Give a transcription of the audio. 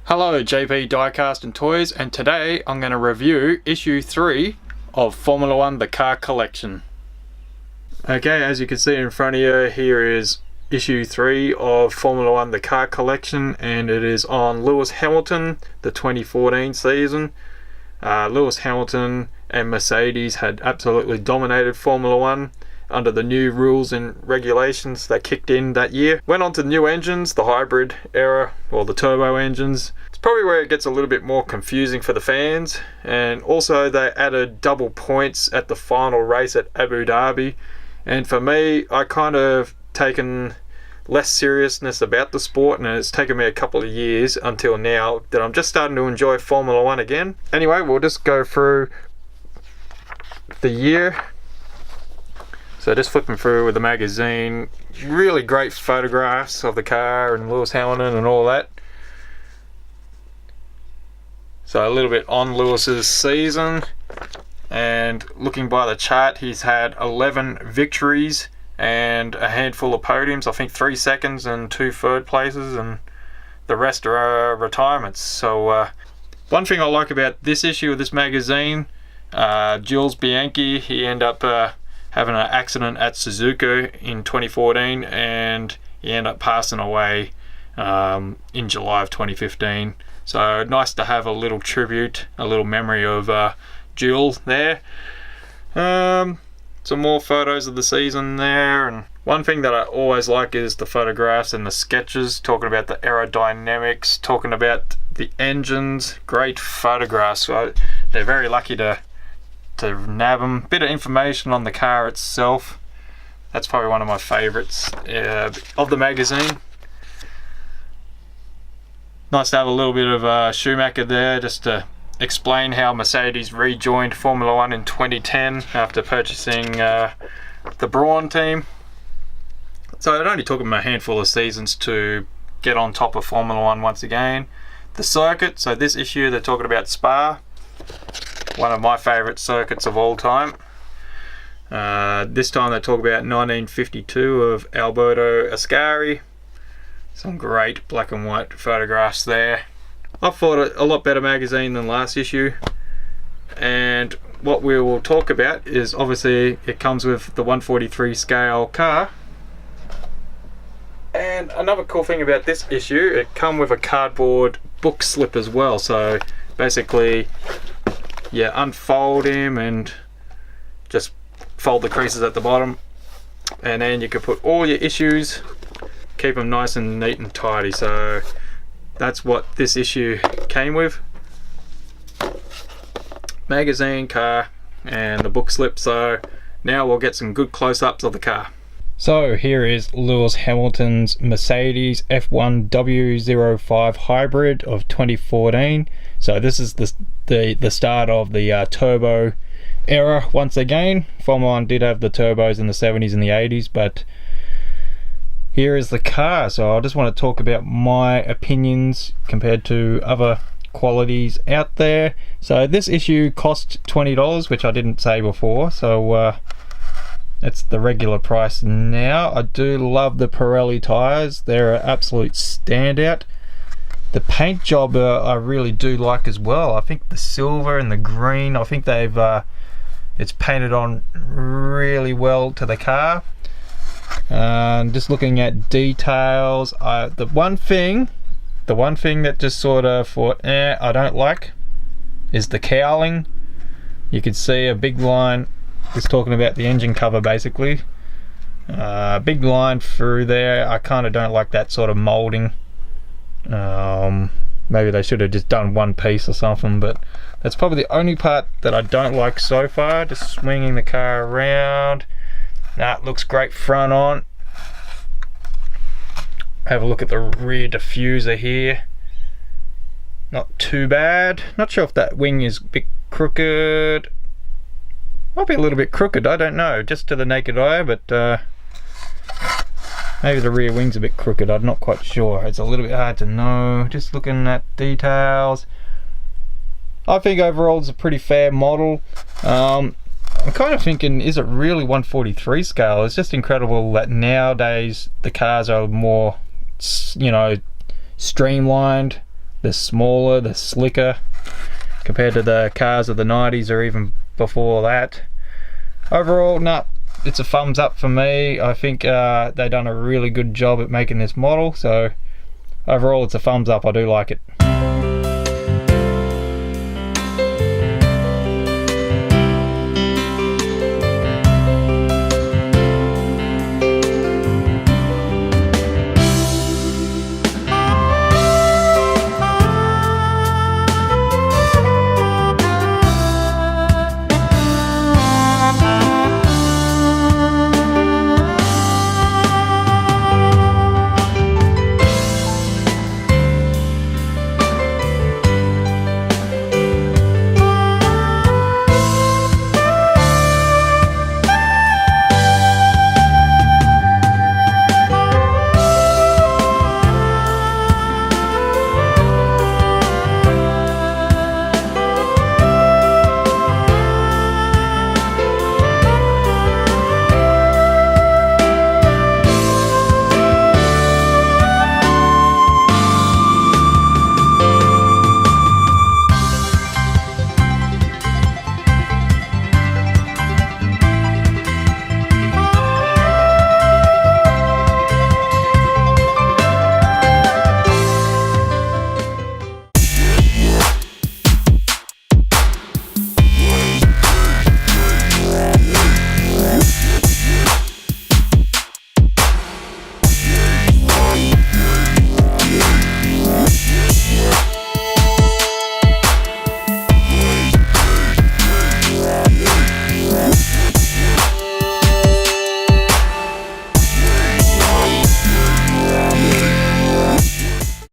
Hello, JP Diecast and Toys, and today I'm going to review issue 3 of Formula 1 The Car Collection. Okay, as you can see in front of you, here is issue 3 of Formula 1 The Car Collection, and it is on Lewis Hamilton, the 2014 season. Lewis Hamilton and Mercedes had absolutely dominated Formula 1 under the new rules and regulations that kicked in that year. Went on to new engines, the hybrid era, or the turbo engines. It's probably where it gets a little bit more confusing for the fans, and also they added double points at the final race at Abu Dhabi, and for me, I kind of taken less seriousness about the sport, and it's taken me a couple of years until now that I'm just starting to enjoy Formula 1 again. Anyway, we'll just go through the year. So just flipping through with the magazine, really great photographs of the car and Lewis Hamilton and all that. So a little bit on Lewis's season, and looking by the chart, he's had 11 victories and a handful of podiums. I think 3 seconds and 2 third places, and the rest are retirements. So one thing I like about this issue of this magazine, Jules Bianchi, he ended up having an accident at Suzuka in 2014, and he ended up passing away in July of 2015. So nice to have a little tribute, a little memory of Jules there. Some more photos of the season there, and one thing that I always like is the photographs and the sketches, talking about the aerodynamics, talking about the engines. Great photographs. So they're very lucky to nab them. Bit of information on the car itself. That's probably one of my favorites of the magazine. Nice to have a little bit of Schumacher there, just to explain how Mercedes rejoined Formula 1 in 2010 after purchasing the Brawn team. So it only took them a handful of seasons to get on top of Formula 1 once again. The circuit, so this issue they're talking about Spa, one of my favourite circuits of all time. This time they talk about 1952 of Alberto Ascari. Some great black and white photographs there. I thought it a lot better magazine than last issue, and what we will talk about is obviously it comes with the 143 scale car. And another cool thing about this issue, it come with a cardboard book slip as well. So basically, yeah, unfold him and just fold the creases at the bottom, and then you can put all your issues, keep them nice and neat and tidy. So that's what this issue came with: magazine, car, and the book slip. So now we'll get some good close-ups of the car. So here is Lewis Hamilton's Mercedes F1 W05 Hybrid of 2014. So this is the start of the turbo era once again. Formula 1 did have the turbos in the 70s and the 80s, but here is the car. So I just want to talk about my opinions compared to other qualities out there. So this issue cost $20, which I didn't say before, so it's the regular price now. I do love the Pirelli tyres. They're an absolute standout. The paint job I really do like as well. I think the silver and the green, I think they've it's painted on really well to the car. Just looking at details, the one thing that just sort of thought, I don't like, is the cowling. You could see a big line. It's talking about the engine cover basically. Big line through there. I kind of don't like that sort of molding. Maybe they should have just done one piece or something, but that's probably the only part that I don't like so far. Just swinging the car around. It looks great front on. Have a look at the rear diffuser here. Not too bad. Not sure if that wing is a bit crooked. Might be a little bit crooked, I don't know, just to the naked eye, but maybe the rear wing's a bit crooked, I'm not quite sure. It's a little bit hard to know. Just looking at details, I think overall it's a pretty fair model. I'm kind of thinking, is it really 143 scale? It's just incredible that nowadays the cars are more, you know, streamlined. They're smaller, they're slicker compared to the cars of the 90s or even before that. Overall, it's a thumbs up for me. I think they've done a really good job at making this model, so overall it's a thumbs up. I do like it.